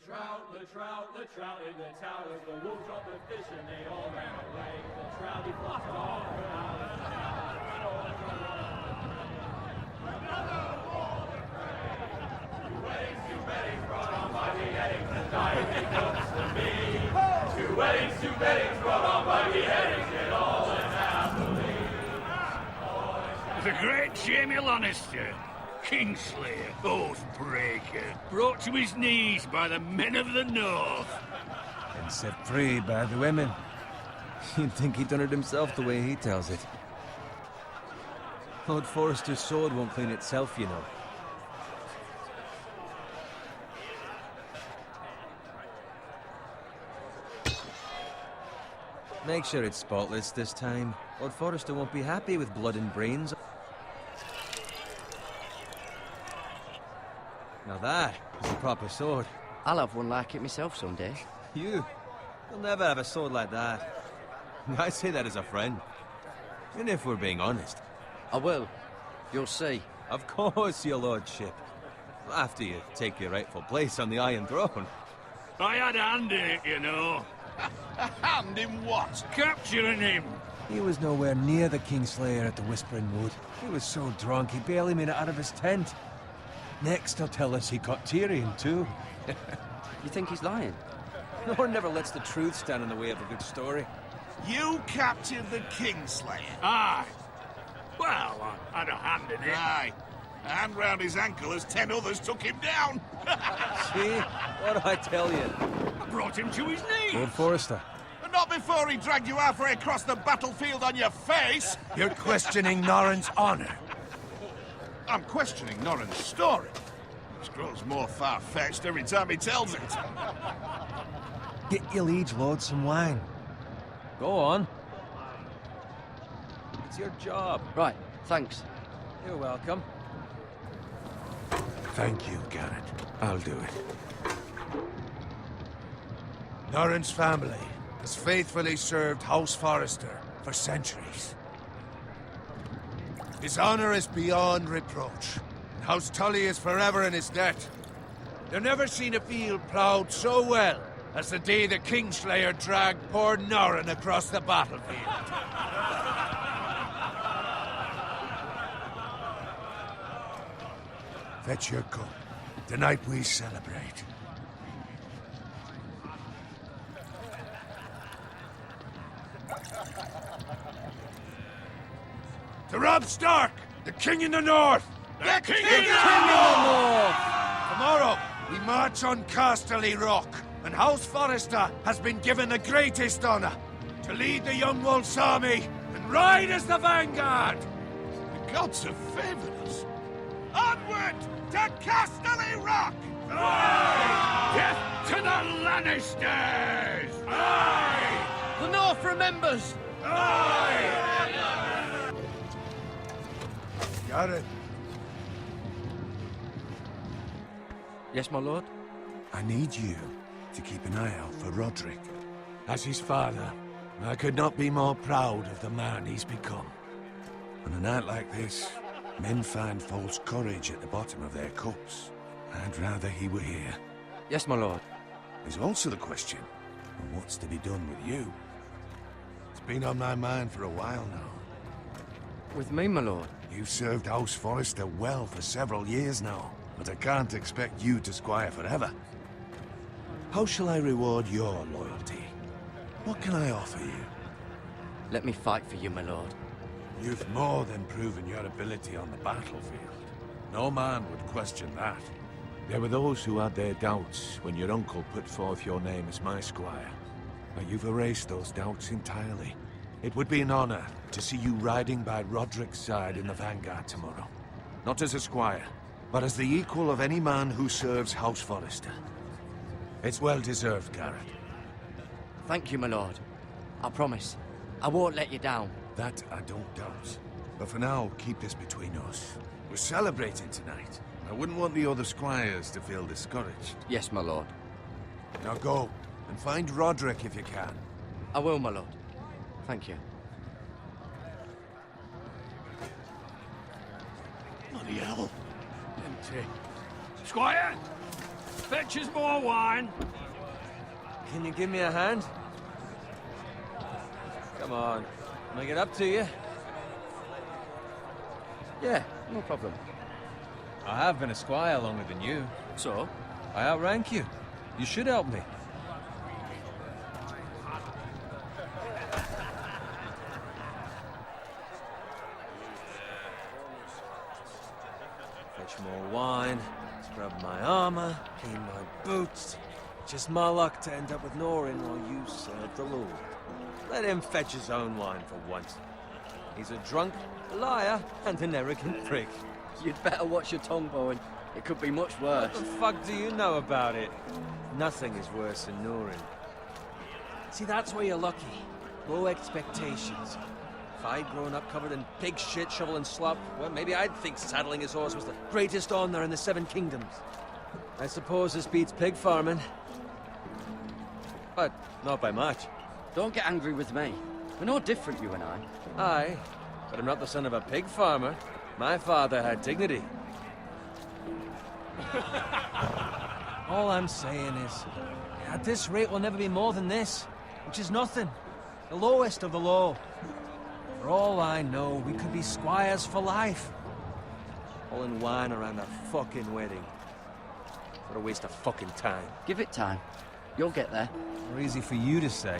the trout in the towers, the wolves dropped the fish and they all ran away. The trout he flopped off two weddings brought on by beheadings, and dying they comes to me. Two weddings brought on by beheadings, and all unhappily. The great Jamie Lannister, Kingslayer, Oathbreaker, brought to his knees by the men of the North. And set free by the women. You'd think he'd done it himself the way he tells it. Lord Forrester's sword won't clean itself, you know. Make sure it's spotless this time. Lord Forrester won't be happy with blood and brains. Now that is a proper sword. I'll have one like it myself someday. You'll never have a sword like that. I say that as a friend. And if we're being honest. I will. You'll see. Of course, your lordship. After you take your rightful place on the Iron Throne. I had a hand in it, you know. A hand in what? Capturing him. He was nowhere near the Kingslayer at the Whispering Wood. He was so drunk he barely made it out of his tent. Next, he'll tell us he caught Tyrion, too. You think he's lying? Nor never lets the truth stand in the way of a good story. You captured the Kingslayer? Aye. Well, I had a hand in it. Aye. A hand round his ankle as 10 others took him down. See? What do I tell you? I brought him to his knees. Lord Forrester. But not before he dragged you halfway across the battlefield on your face. You're questioning Norrin's honor. I'm questioning Norrin's story. Which grows more far-fetched every time he tells it. Get your liege lord some wine. Go on. It's your job. Right, thanks. You're welcome. Thank you, Garrett. I'll do it. Norrin's family has faithfully served House Forrester for centuries. His honor is beyond reproach. And House Tully is forever in his debt. They've never seen a field plowed so well as the day the Kingslayer dragged poor Norrin across the battlefield. Fetch your cup. Tonight we celebrate. To Robb Stark, the King in the North! The King in the North! Tomorrow, we march on Casterly Rock, and House Forrester has been given the greatest honor to lead the Young Wolf's army and ride as the vanguard! The gods have favored us. Onward to Casterly Rock! Aye! Death to the Lannisters! Aye! The North remembers! Aye! Garrett, Yes, my lord? I need you to keep an eye out for Roderick. As his father, I could not be more proud of the man he's become. On a night like this, men find false courage at the bottom of their cups. I'd rather he were here. Yes, my lord. There's also the question of what's to be done with you. It's been on my mind for a while now. With me, my lord? You've served House Forrester well for several years now, but I can't expect you to squire forever. How shall I reward your loyalty? What can I offer you? Let me fight for you, my lord. You've more than proven your ability on the battlefield. No man would question that. There were those who had their doubts when your uncle put forth your name as my squire. But you've erased those doubts entirely. It would be an honor to see you riding by Roderick's side in the vanguard tomorrow. Not as a squire, but as the equal of any man who serves House Forrester. It's well deserved, Garrett. Thank you, my lord. I promise. I won't let you down. That I don't doubt. But for now, keep this between us. We're celebrating tonight. I wouldn't want the other squires to feel discouraged. Yes, my lord. Now go, and find Roderick if you can. I will, my lord. Thank you. Bloody hell. Empty. Squire! Fetch us more wine. Can you give me a hand? Come on. Can I get up to you? Yeah, no problem. I have been a squire longer than you. So? I outrank you. You should help me. Fetch more wine, scrub my armor, clean my boots. Just my luck to end up with Norin while you serve the Lord. Let him fetch his own wine for once. He's a drunk, a liar, and an arrogant prick. You'd better watch your tongue, Bowen. It could be much worse. What the fuck do you know about it? Nothing is worse than Norin. See, that's where you're lucky. Low expectations. If I'd grown up covered in pig shit, shovel and slop, well, maybe I'd think saddling his horse was the greatest honor in the Seven Kingdoms. I suppose this beats pig farming. But not by much. Don't get angry with me. We're no different, you and I. Aye, but I'm not the son of a pig farmer. My father had dignity. All I'm saying is, at this rate we'll never be more than this, which is nothing. The lowest of the low. For all I know, we could be squires for life. All in wine around a fucking wedding. What a waste of fucking time. Give it time. You'll get there. More easy for you to say.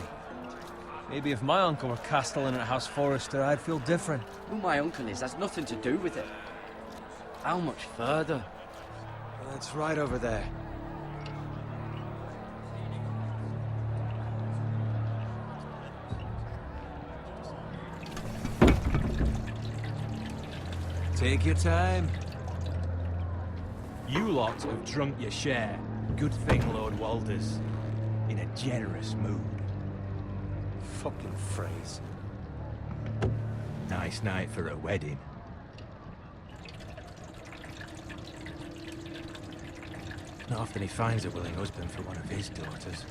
Maybe if my uncle were castellan at House Forrester, I'd feel different. Who my uncle is has nothing to do with it. How much further? Well, it's right over there. Take your time. You lot have drunk your share. Good thing Lord Walder's in a generous mood. Fucking phrase. Nice night for a wedding. Not often he finds a willing husband for one of his daughters.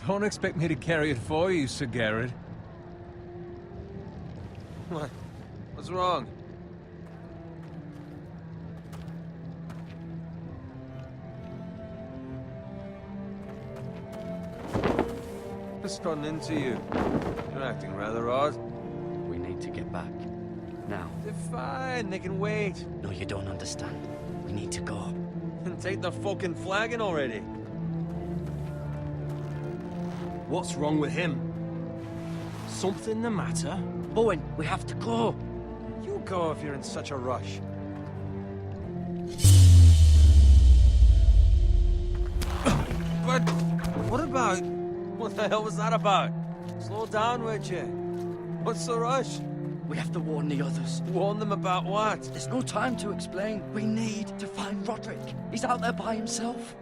Don't expect me to carry it for you, Sir Garrett. What? What's wrong? Just run into you. You're acting rather odd. We need to get back. Now. They're fine, they can wait. No, you don't understand. We need to go. And take the fucking flagon already. What's wrong with him? Something the matter? Bowen, we have to go. You go if you're in such a rush. But what about... What the hell was that about? Slow down, would you? What's the rush? We have to warn the others. Warn them about what? There's no time to explain. We need to find Roderick. He's out there by himself.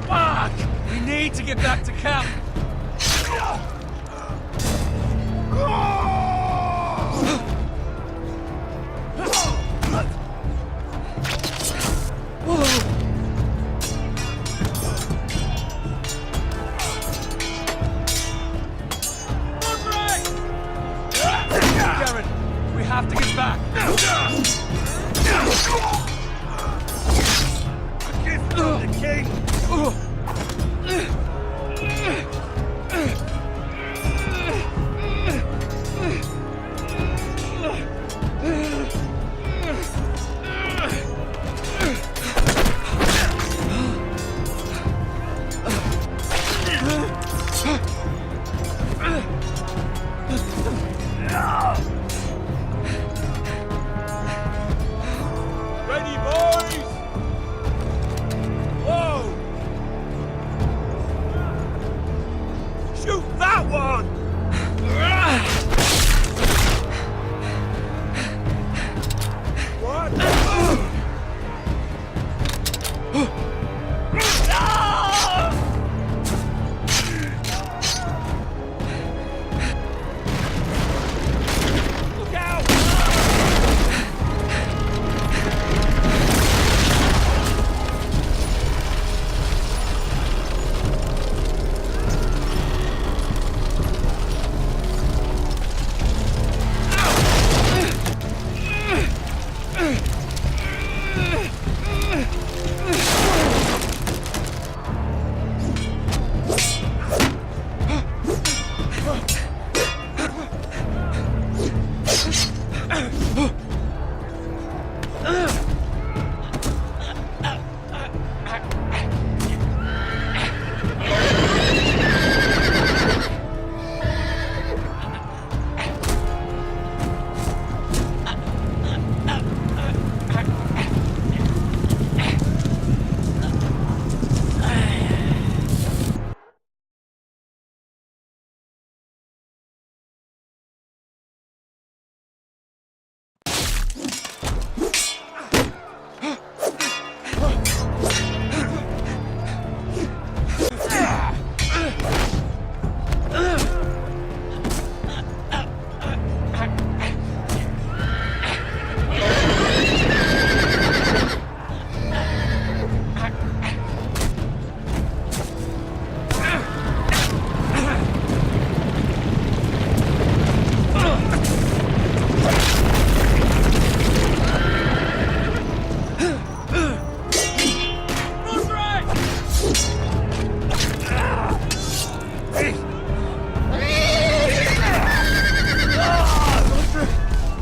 Fuck! We need to get back to camp. Garrett, we have to get back. The king.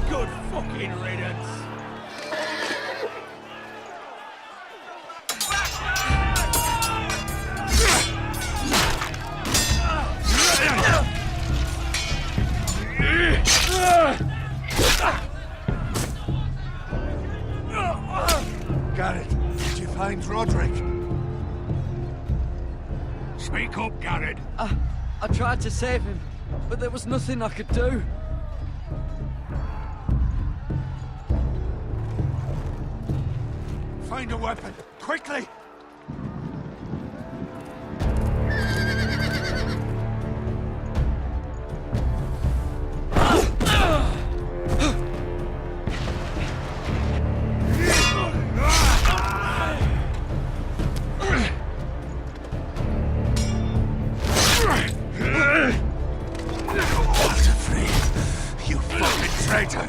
Good fucking riddance. Garrett, did you find Roderick? Speak up, Garrett. I tried to save him, but there was nothing I could do. Find a weapon, quickly! You fucking traitor!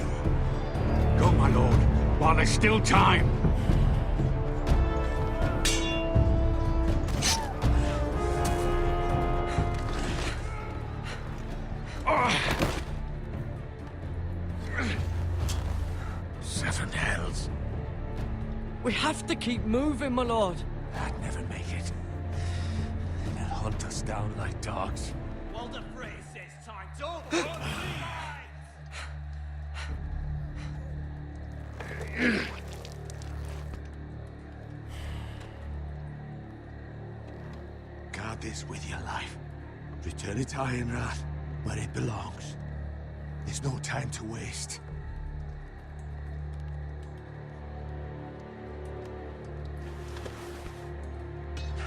Go, my lord, while there's still time. Seven hells. We have to keep moving, my lord. I'd never make it. They'll hunt us down like dogs. Walder Frey says time. Don't Guard this with your life. Return it to Ironrath, where it belongs. There's no time to waste.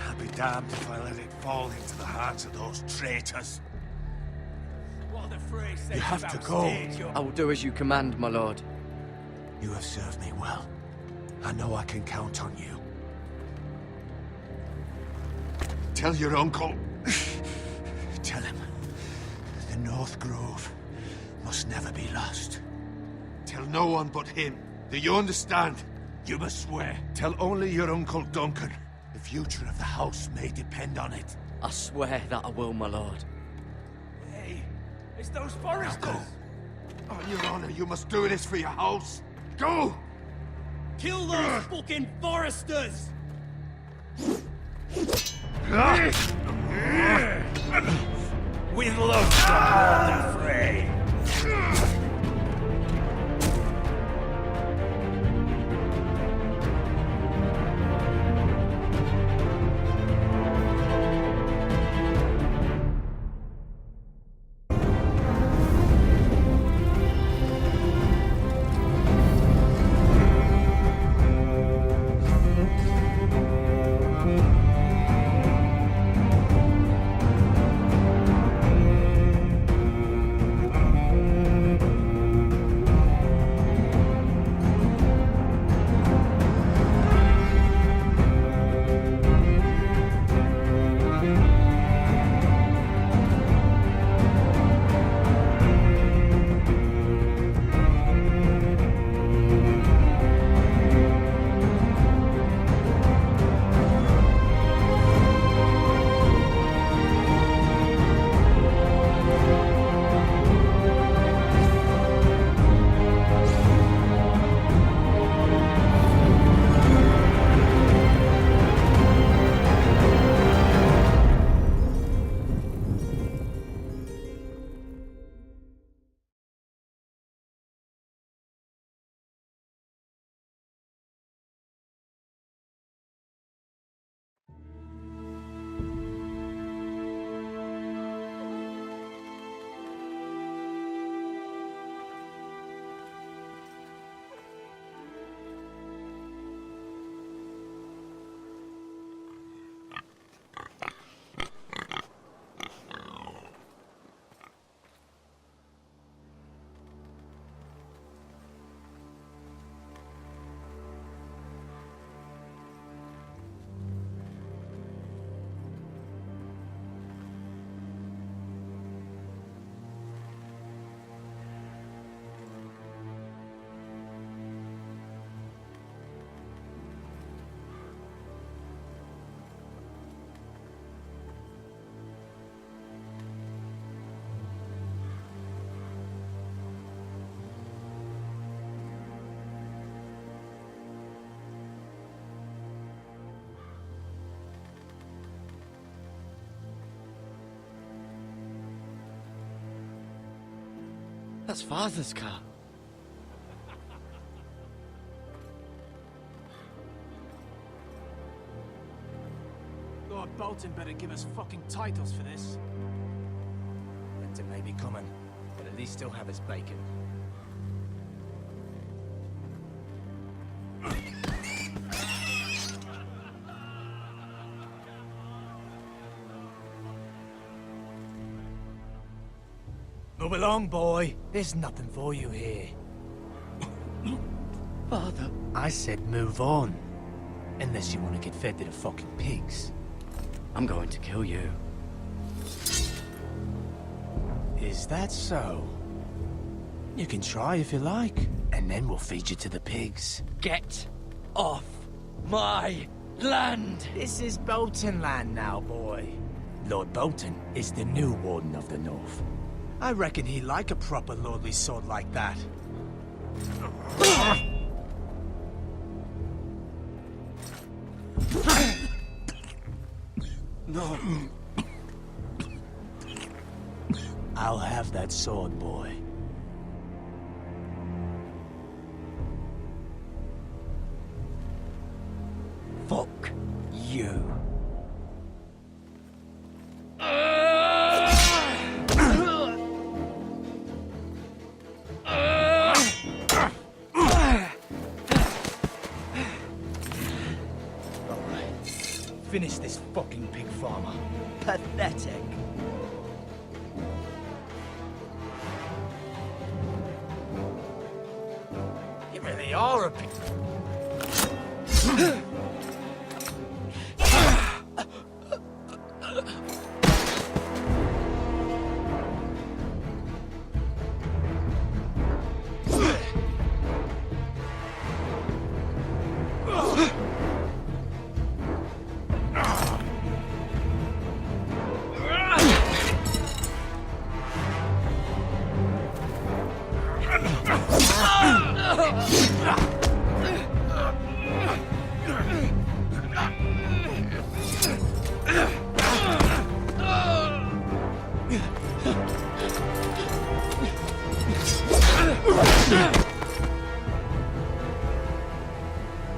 I'll be damned if I let it fall into the hands of those traitors. Walder Frey says You have to go. I will do as you command, my lord. You have served me well. I know I can count on you. Tell your uncle. Tell him. The North Grove must never be lost. Tell no one but him. Do you understand? You must swear. Tell only your Uncle Duncan. The future of the house may depend on it. I swear that I will, my lord. Hey, it's those Now foresters. go. On your honor, you must do this for your house. Go! Kill those fucking foresters. With love from Walder Frey. That's Father's car. Lord Bolton better give us fucking titles for this. Winter may be coming, but at least still have his bacon. Move along, boy. There's nothing for you here. Father. I said move on. Unless you want to get fed to the fucking pigs. I'm going to kill you. Is that so? You can try if you like, and then we'll feed you to the pigs. Get off my land! This is Bolton land now, boy. Lord Bolton is the new Warden of the North. I reckon he'd like a proper lordly sword like that. No. I'll have that sword, boy. Fuck you. Finish this fucking pig farmer. Pathetic. You really are a pig.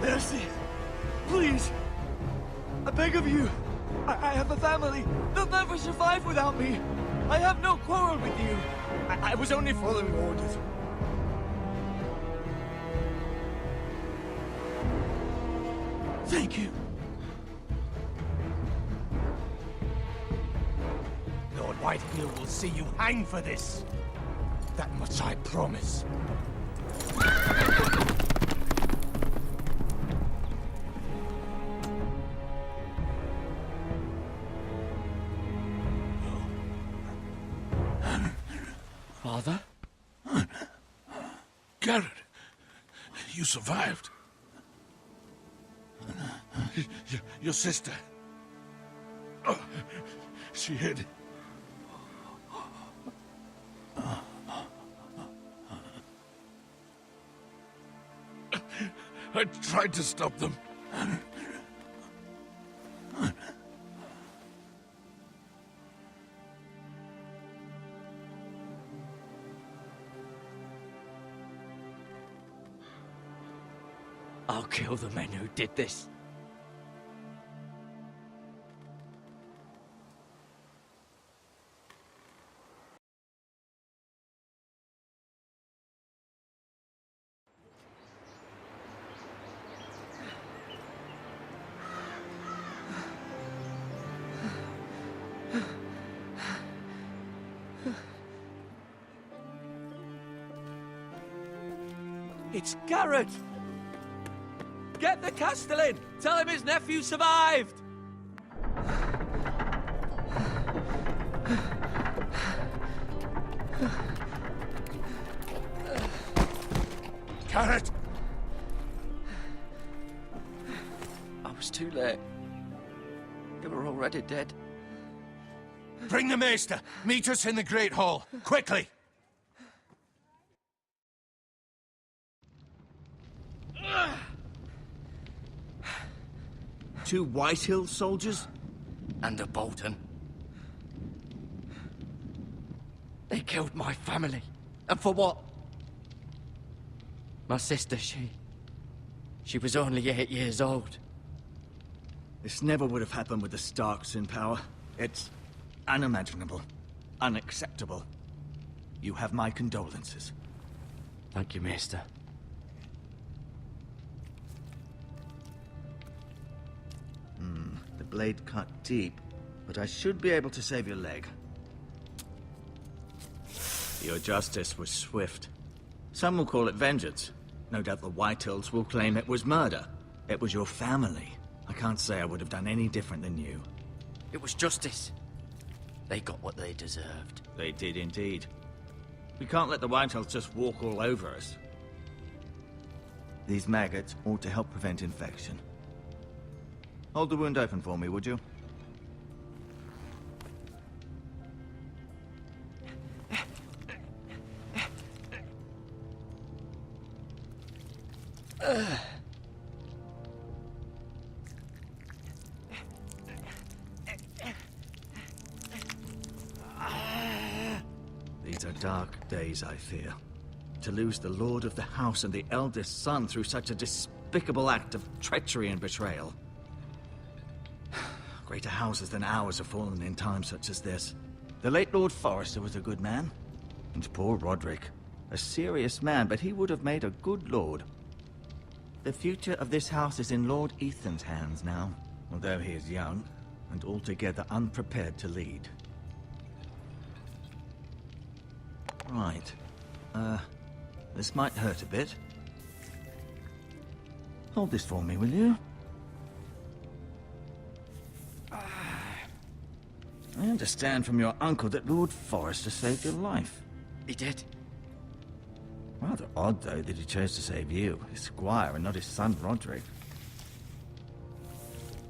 Mercy! Please! I beg of you! I have a family! They'll never survive without me! I have no quarrel with you! I was only following orders. Thank you. Lord Whitehill will see you hang for this. That much I promise. Father? Garrett, you survived. Your sister. Oh, she hid. I tried to stop them. I'll kill the men who did this. It's Garrett! Get the Castellan! Tell him his nephew survived! Garrett! I was too late. They were already dead. Bring the Maester! Meet us in the Great Hall, quickly! Two Whitehill soldiers? And a Bolton. They killed my family And for what? My sister, she was only 8 years old. This never would have happened with the Starks in power. It's unimaginable. Unacceptable. You have my condolences. Thank you, Maester. The blade cut deep, but I should be able to save your leg. Your justice was swift. Some will call it vengeance. No doubt the Whitehills will claim it was murder. It was your family. I can't say I would have done any different than you. It was justice. They got what they deserved. They did indeed. We can't let the Whitehills just walk all over us. These maggots ought to help prevent infection. Hold the wound open for me, would you? These are dark days, I fear. To lose the Lord of the House and the eldest son through such a despicable act of treachery and betrayal. Greater houses than ours have fallen in times such as this. The late Lord Forrester was a good man. And poor Roderick. A serious man, but he would have made a good lord. The future of this house is in Lord Ethan's hands now, although he is young and altogether unprepared to lead. Right. This might hurt a bit. Hold this for me, will you? I understand from your uncle that Lord Forrester saved your life. He did. Rather odd, though, that he chose to save you, his squire, and not his son Roderick.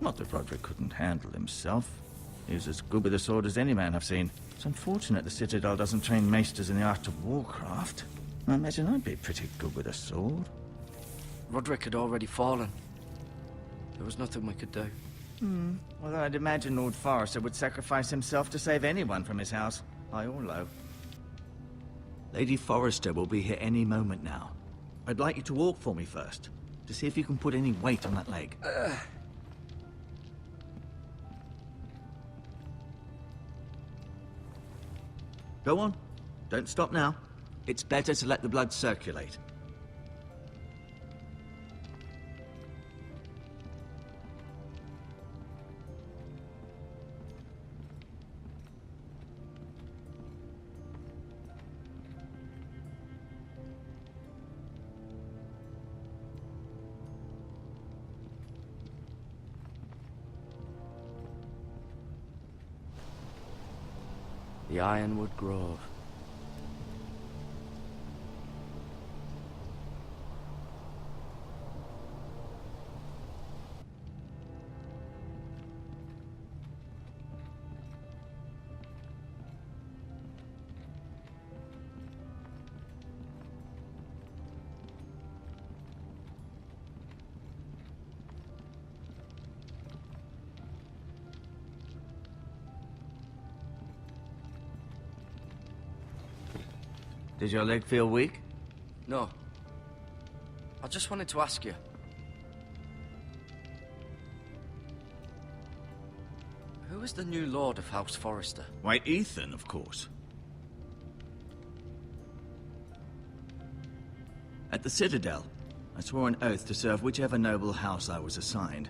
Not that Roderick couldn't handle himself. He was as good with a sword as any man I've seen. It's unfortunate the Citadel doesn't train maesters in the art of warcraft. I imagine I'd be pretty good with a sword. Roderick had already fallen. There was nothing we could do. Well, I'd imagine Lord Forrester would sacrifice himself to save anyone from his house, high or low. Lady Forrester will be here any moment now. I'd like you to walk for me first, to see if you can put any weight on that leg. Go on. Don't stop now. It's better to let the blood circulate. The Ironwood Grove. Does your leg feel weak? No. I just wanted to ask you. Who is the new Lord of House Forrester? Why, Ethan, of course. At the Citadel, I swore an oath to serve whichever noble house I was assigned.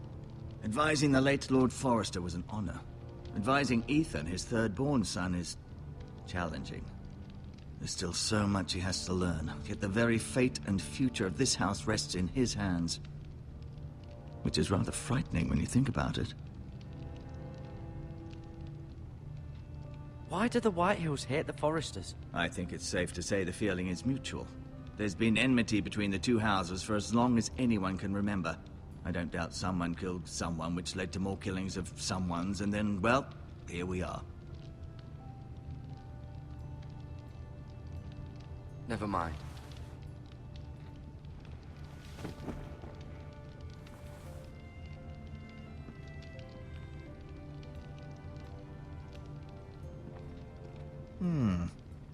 Advising the late Lord Forrester was an honor. Advising Ethan, his third-born son, is challenging. There's still so much he has to learn, yet the very fate and future of this house rests in his hands. Which is rather frightening when you think about it. Why do the Whitehills hate the Forresters? I think it's safe to say the feeling is mutual. There's been enmity between the two houses for as long as anyone can remember. I don't doubt someone killed someone, which led to more killings of someones, and then, well, here we are. Never mind.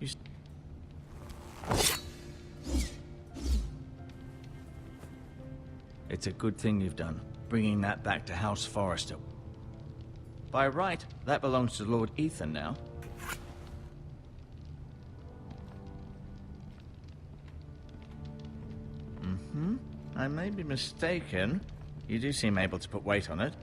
You It's a good thing you've done, bringing that back to House Forrester. By right, that belongs to Lord Ethan now. I may be mistaken. You do seem able to put weight on it.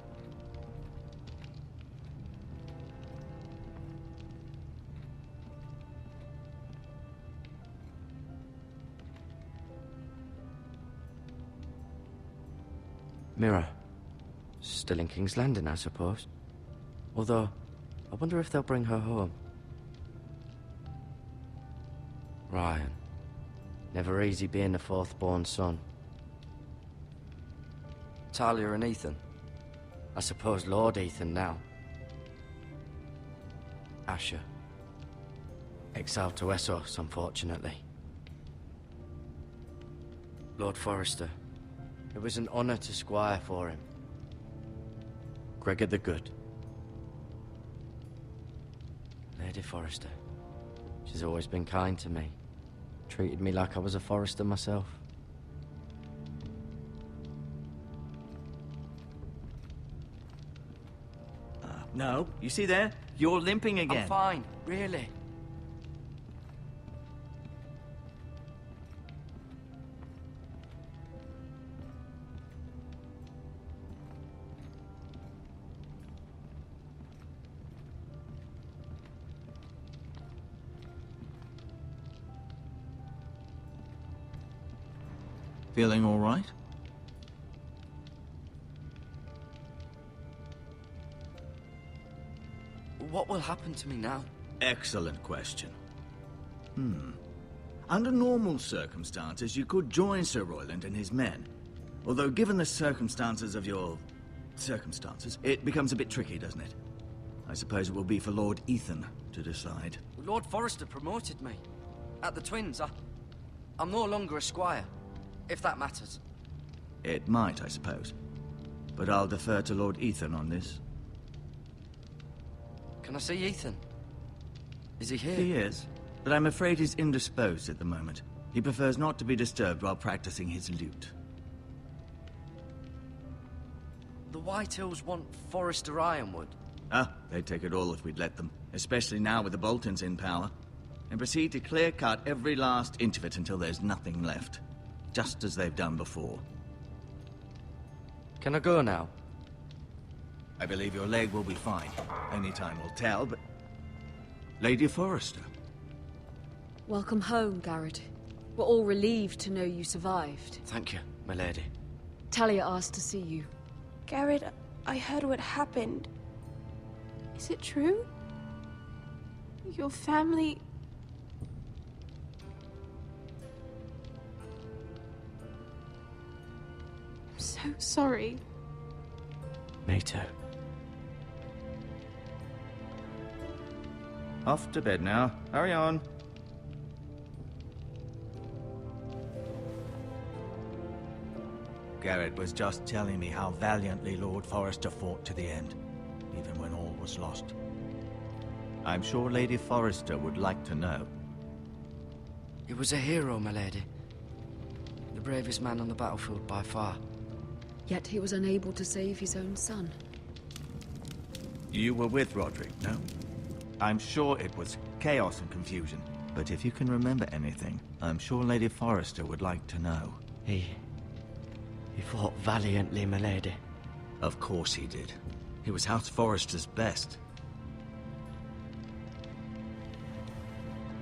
Mira. Still in King's Landing, I suppose. Although, I wonder if they'll bring her home. Ryan. Never easy being the fourth-born son. Talia and Ethan. I suppose Lord Ethan now. Asher. Exiled to Essos, unfortunately. Lord Forrester. It was an honor to squire for him. Gregor the Good. Lady Forrester. She's always been kind to me. Treated me like I was a Forrester myself. No, you see there? You're limping again. I'm fine, really. Feeling all right? What will happen to me now? Excellent question. Under normal circumstances, you could join Sir Royland and his men. Although, given the circumstances of your... circumstances, it becomes a bit tricky, doesn't it? I suppose it will be for Lord Ethan to decide. Lord Forrester promoted me. At the Twins, I'm no longer a squire, if that matters. It might, I suppose. But I'll defer to Lord Ethan on this. Can I see Ethan? Is he here? He is, but I'm afraid he's indisposed at the moment. He prefers not to be disturbed while practicing his lute. The White Hills want Forrester Ironwood. They'd take it all if we'd let them, especially now with the Boltons in power, and proceed to clear-cut every last inch of it until there's nothing left, just as they've done before. Can I go now? I believe your leg will be fine. Only time will tell, but... Lady Forrester. Welcome home, Garrett. We're all relieved to know you survived. Thank you, my lady. Talia asked to see you. Garrett, I heard what happened. Is it true? Your family... I'm so sorry. Me too. Off to bed now. Hurry on. Garrett was just telling me how valiantly Lord Forrester fought to the end, even when all was lost. I'm sure Lady Forrester would like to know. He was a hero, my lady. The bravest man on the battlefield by far. Yet he was unable to save his own son. You were with Roderick, no? I'm sure it was chaos and confusion. But if you can remember anything, I'm sure Lady Forrester would like to know. He fought valiantly, my lady. Of course he did. He was House Forrester's best.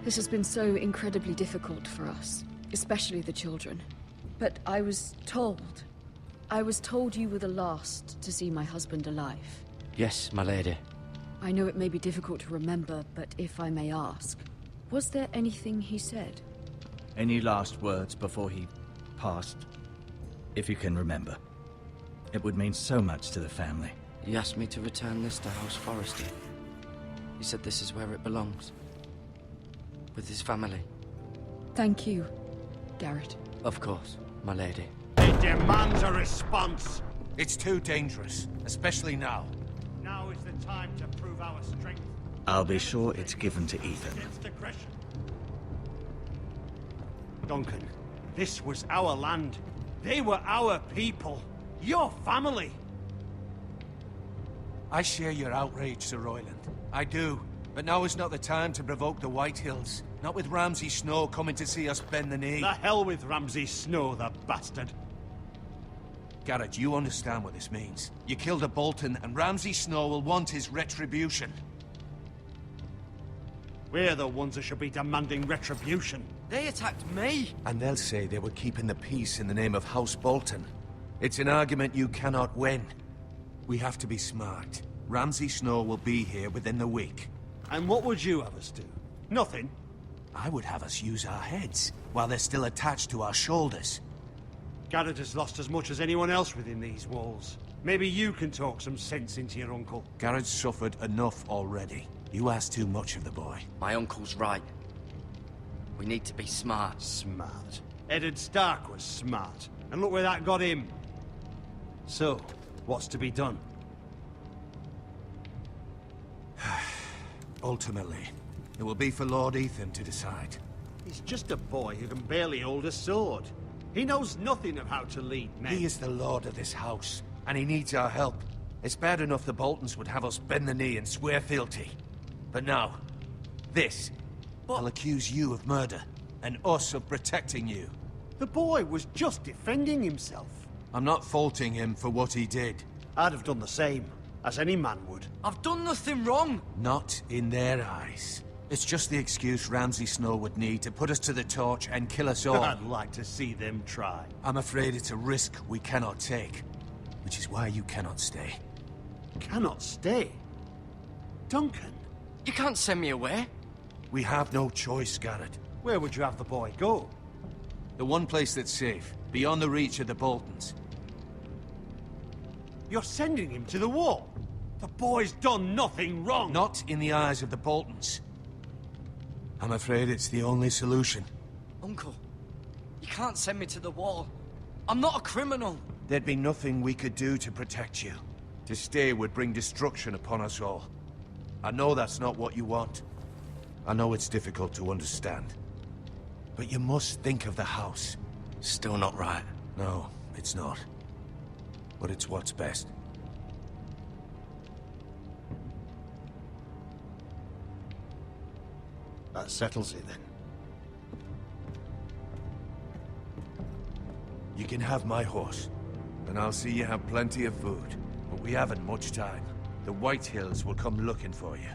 This has been so incredibly difficult for us, especially the children. But I was told you were the last to see my husband alive. Yes, my lady. I know it may be difficult to remember, but if I may ask, was there anything he said? Any last words before he passed? If you can remember. It would mean so much to the family. He asked me to return this to House Forrester. He said this is where it belongs. With his family. Thank you, Garrett. Of course, my lady. It demands a response. It's too dangerous, especially now. Now is the time to prove our strength. I'll be sure it's given to Ethan. Against aggression. Duncan, this was our land. They were our people. Your family. I share your outrage, Sir Royland. I do. But now is not the time to provoke the Whitehills. Not with Ramsay Snow coming to see us bend the knee. The hell with Ramsay Snow, the bastard. Garrett, you understand what this means. You killed a Bolton, and Ramsay Snow will want his retribution. We're the ones that should be demanding retribution. They attacked me! And they'll say they were keeping the peace in the name of House Bolton. It's an argument you cannot win. We have to be smart. Ramsay Snow will be here within the week. And what would you have us do? Nothing. I would have us use our heads, while they're still attached to our shoulders. Garrett has lost as much as anyone else within these walls. Maybe you can talk some sense into your uncle. Garrett's suffered enough already. You ask too much of the boy. My uncle's right. We need to be smart. Smart. Eddard Stark was smart. And look where that got him. So, what's to be done? Ultimately, it will be for Lord Ethan to decide. He's just a boy who can barely hold a sword. He knows nothing of how to lead men. He is the lord of this house, and he needs our help. It's bad enough the Boltons would have us bend the knee and swear fealty. But now, this. I'll accuse you of murder, and us of protecting you. The boy was just defending himself. I'm not faulting him for what he did. I'd have done the same, as any man would. I've done nothing wrong! Not in their eyes. It's just the excuse Ramsay Snow would need to put us to the torch and kill us all. I'd like to see them try. I'm afraid it's a risk we cannot take, which is why you cannot stay. Cannot stay? Duncan? You can't send me away. We have no choice, Garrett. Where would you have the boy go? The one place that's safe, beyond the reach of the Boltons. You're sending him to the wall? The boy's done nothing wrong! Not in the eyes of the Boltons. I'm afraid it's the only solution. Uncle, you can't send me to the wall. I'm not a criminal. There'd be nothing we could do to protect you. To stay would bring destruction upon us all. I know that's not what you want. I know it's difficult to understand. But you must think of the house. Still not right. No, it's not. But it's what's best. That settles it, then. You can have my horse, and I'll see you have plenty of food. But we haven't much time. The Whitehills will come looking for you.